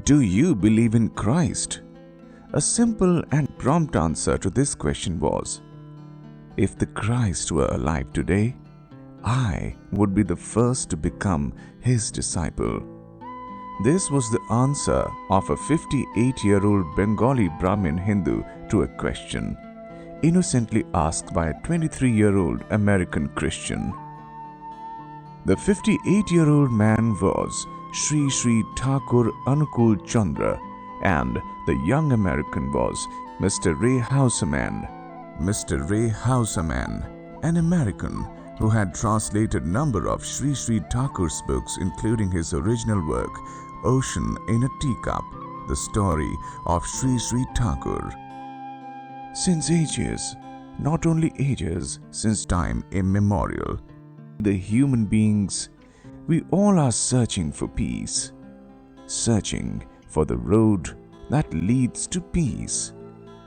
Do you believe in Christ? A simple and prompt answer to this question was, if the Christ were alive today, I would be the first to become his disciple. This was the answer of a 58-year-old Bengali Brahmin Hindu to a question innocently asked by a 23-year-old American Christian. The 58-year-old man was Sri Sri Thakur Anukul Chandra, and the young American was Mr. Ray Houseman. Mr. Ray Houseman, an American who had translated a number of Sri Sri Thakur's books, including his original work, Ocean in a Teacup, the story of Sri Sri Thakur. Since ages, not only ages, since time immemorial, the human beings, we all are searching for peace, searching for the road that leads to peace,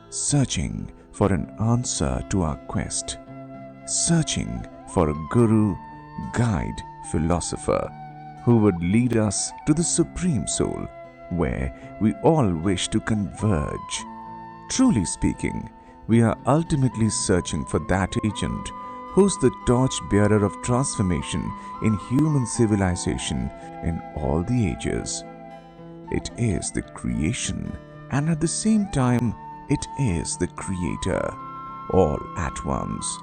searching for an answer to our quest, searching for a guru, guide, philosopher who would lead us to the supreme soul where we all wish to converge. Truly speaking, we are ultimately searching for that agent who's the torch-bearer of transformation in human civilization in all the ages. It is the creation, and at the same time, it is the creator, all at once.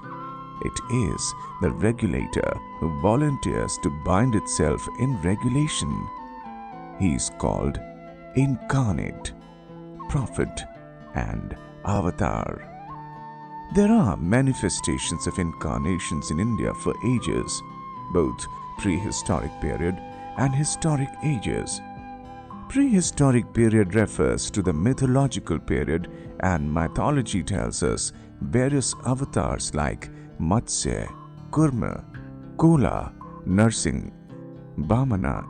It is the regulator who volunteers to bind itself in regulation. He is called Incarnate, Prophet, and Avatar. There are manifestations of incarnations in India for ages, both prehistoric period and historic ages. Prehistoric period refers to the mythological period, and mythology tells us various avatars like Matsya, Kurma, Kola, Narsingh, Bhamana,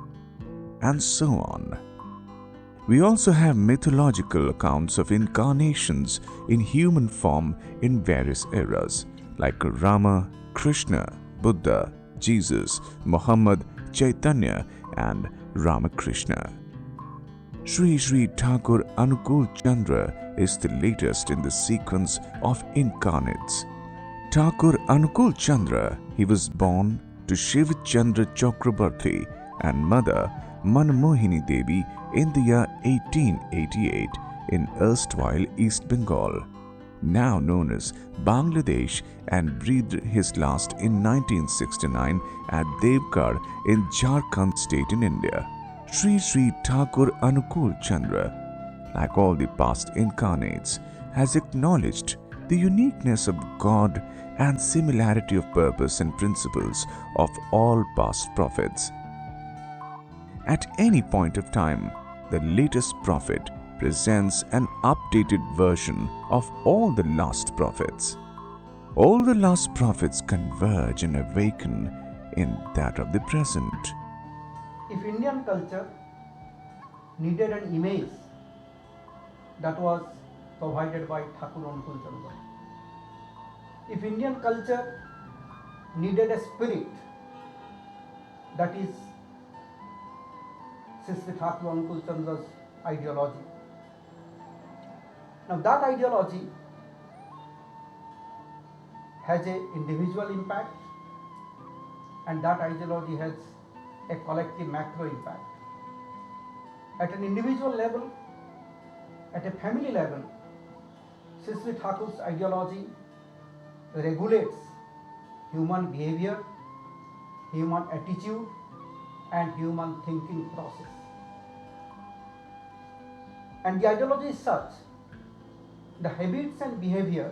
and so on. We also have mythological accounts of incarnations in human form in various eras, like Rama, Krishna, Buddha, Jesus, Muhammad, Chaitanya, and Ramakrishna. Sri Sri Thakur Anukul Chandra is the latest in the sequence of incarnates. Thakur Anukul Chandra, he was born to Shiv Chandra Chakrabarti and mother Manmohini Devi in the year 1888 in erstwhile East Bengal, now known as Bangladesh, and breathed his last in 1969 at Devkar in Jharkhand state in India. Sri Sri Thakur Anukul Chandra, like all the past incarnates, has acknowledged the uniqueness of God and similarity of purpose and principles of all past prophets. At any point of time, the latest prophet presents an updated version of all the last prophets. All the last prophets converge and awaken in that of the present. If Indian culture needed an image, that was provided by Thakur Anukul Chandra. If Indian culture needed a spirit, that is Sri Thakur Anukul Chandra's ideology. Now that ideology has an individual impact, and that ideology has a collective macro impact. At an individual level, at a family level, Sri Thakur's ideology regulates human behavior, human attitude, and human thinking process. And the ideology is such, the habits and behavior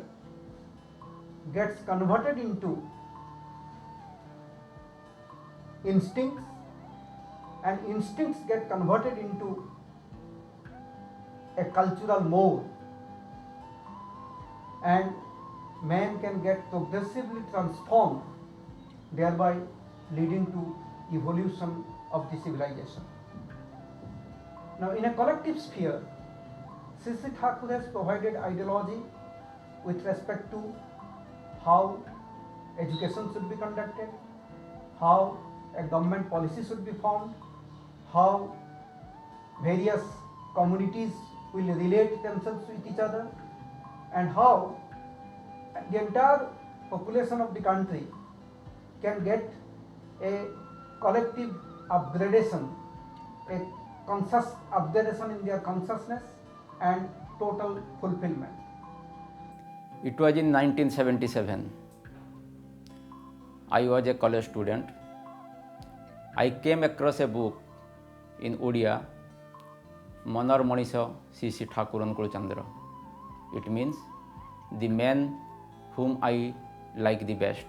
gets converted into instincts, and instincts get converted into a cultural mode, and man can get progressively transformed, thereby leading to evolution of the civilization. Now, in a collective sphere, C.C. Thakur has provided ideology with respect to how education should be conducted, how a government policy should be formed, how various communities will relate themselves with each other, and how the entire population of the country can get a collective upgradation, a conscious upgradation in their consciousness and total fulfillment. It was in 1977. I was a college student. I came across a book in Odia, Manar Manisha C.C. Thakur Anukul Chandra. It means the man whom I like the best.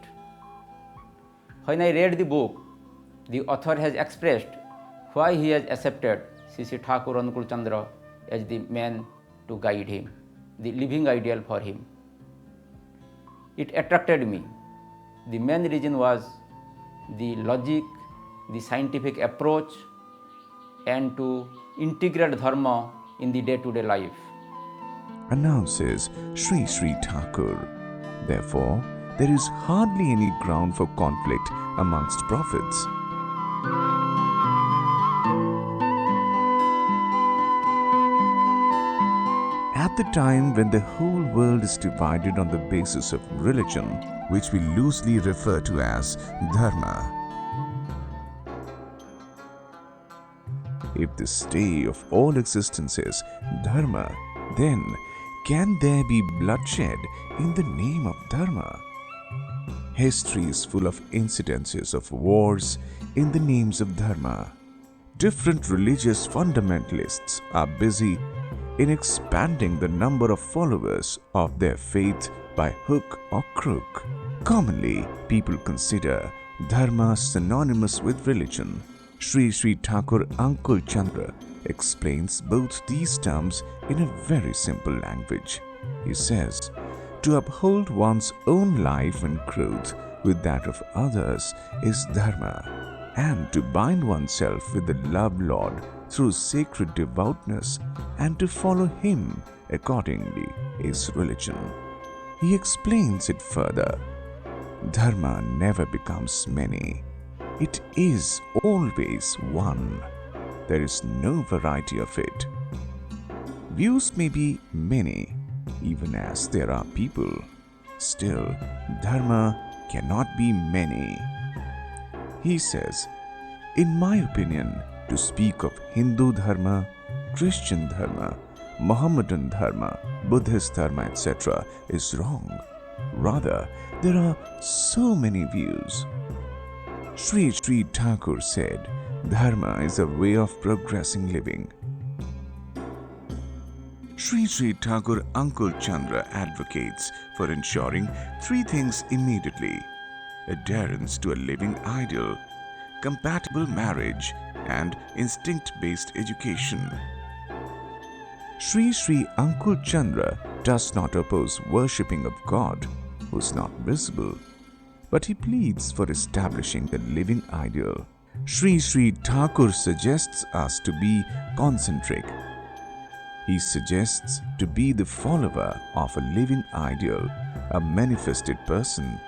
When I read the book, the author has expressed why he has accepted C.C. Thakur Anukul Chandra as the man to guide him, the living ideal for him. It attracted me. The main reason was the logic, the scientific approach, and to integrate dharma in the day-to-day life. Announces Sri Sri Thakur. Therefore, there is hardly any ground for conflict amongst prophets. At the time when the whole world is divided on the basis of religion, which we loosely refer to as dharma, if the stay of all existence is dharma, then can there be bloodshed in the name of dharma? History is full of incidences of wars in the names of dharma. Different religious fundamentalists are busy in expanding the number of followers of their faith by hook or crook. Commonly, people consider dharma synonymous with religion. Sri Sri Thakur Anukul Chandra explains both these terms in a very simple language. He says, to uphold one's own life and growth with that of others is dharma, and to bind oneself with the loved Lord through sacred devoutness and to follow him accordingly is religion. He explains it further. Dharma never becomes many. It is always one. There is no variety of it. Views may be many, even as there are people. Still, dharma cannot be many. He says, in my opinion, to speak of Hindu dharma, Christian dharma, Mohammedan dharma, Buddhist dharma, etc. is wrong. Rather, there are so many views. Sri Sri Thakur said, dharma is a way of progressing living. Sri Sri Thakur Anukul Chandra advocates for ensuring three things immediately: adherence to a living ideal, compatible marriage, and instinct-based education. Sri Sri Anukul Chandra does not oppose worshipping of God, who is not visible, but he pleads for establishing the living ideal. Sri Sri Thakur suggests us to be concentric. He suggests to be the follower of a living ideal, a manifested person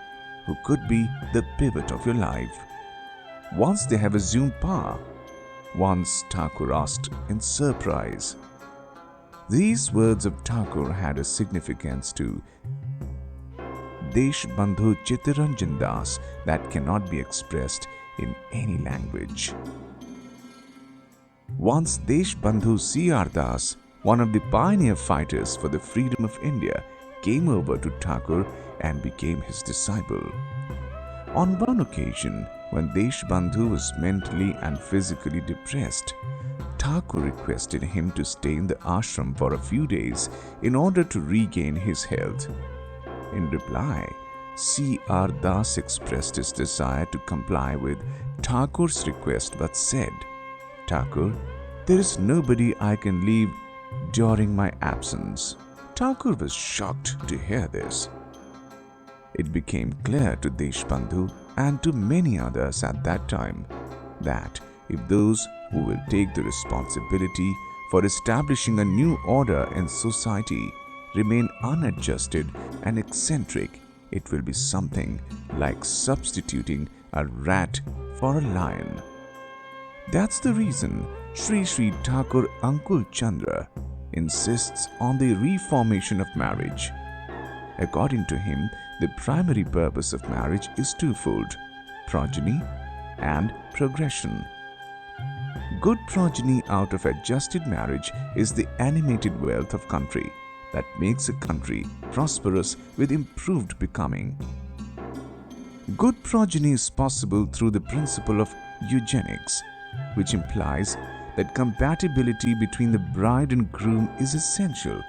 who could be the pivot of your life. Once they have assumed power, once Thakur asked in surprise. These words of Thakur had a significance to Deshbandhu Chittaranjan Das that cannot be expressed in any language. Once Deshbandhu C.R. Das, one of the pioneer fighters for the freedom of India, came over to Thakur and became his disciple. On one occasion, when Deshbandhu was mentally and physically depressed, Thakur requested him to stay in the ashram for a few days in order to regain his health. In reply, C.R. Das expressed his desire to comply with Thakur's request but said, "Thakur, there is nobody I can leave during my absence." Thakur was shocked to hear this. It became clear to Deshbandhu and to many others at that time that if those who will take the responsibility for establishing a new order in society remain unadjusted and eccentric, it will be something like substituting a rat for a lion. That's the reason Sri Sri Thakur Anukul Chandra insists on the reformation of marriage. According to him, the primary purpose of marriage is twofold: progeny and progression. Good progeny out of adjusted marriage is the animated wealth of country that makes a country prosperous with improved becoming. Good progeny is possible through the principle of eugenics, which implies that compatibility between the bride and groom is essential.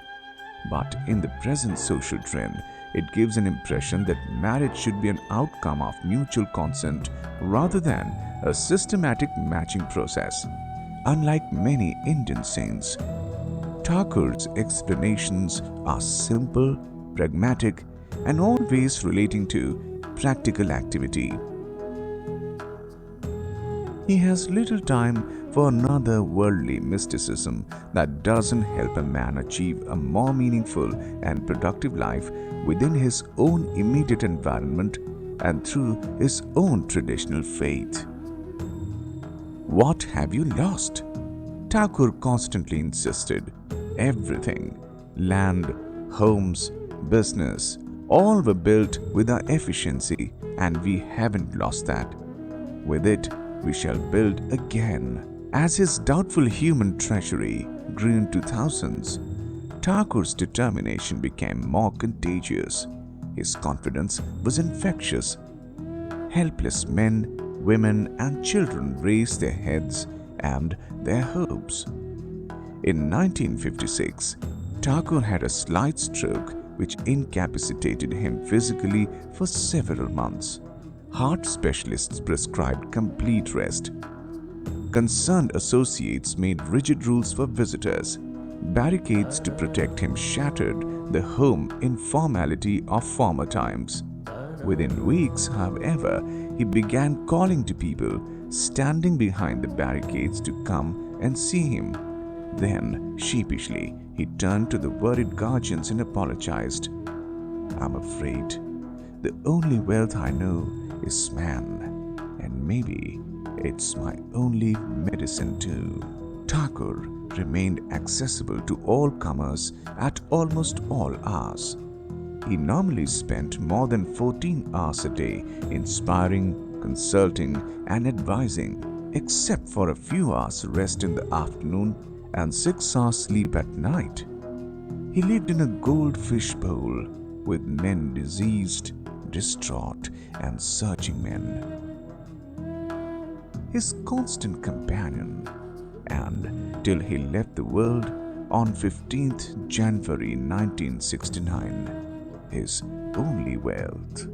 But in the present social trend, it gives an impression that marriage should be an outcome of mutual consent rather than a systematic matching process. Unlike many Indian saints, Thakur's explanations are simple, pragmatic, and always relating to practical activity. He has little time for another worldly mysticism that doesn't help a man achieve a more meaningful and productive life within his own immediate environment and through his own traditional faith. What have you lost? Thakur constantly insisted. Everything, land, homes, business, all were built with our efficiency, and we haven't lost that. With it, we shall build again. As his doubtful human treasury grew into thousands, Thakur's determination became more contagious. His confidence was infectious. Helpless men, women, and children raised their heads and their hopes. In 1956, Thakur had a slight stroke which incapacitated him physically for several months. Heart specialists prescribed complete rest. Concerned associates made rigid rules for visitors. Barricades to protect him shattered the home informality of former times. Within weeks, however, he began calling to people standing behind the barricades to come and see him. Then, sheepishly, he turned to the worried guardians and apologized. "I'm afraid the only wealth I know is man, and maybe it's my only medicine too." Thakur remained accessible to all comers at almost all hours. He normally spent more than 14 hours a day inspiring, consulting, and advising, except for a few hours rest in the afternoon and 6 hours sleep at night. He lived in a goldfish bowl with men diseased, distraught, and searching men. His constant companion, and till he left the world on 15th January 1969, his only wealth.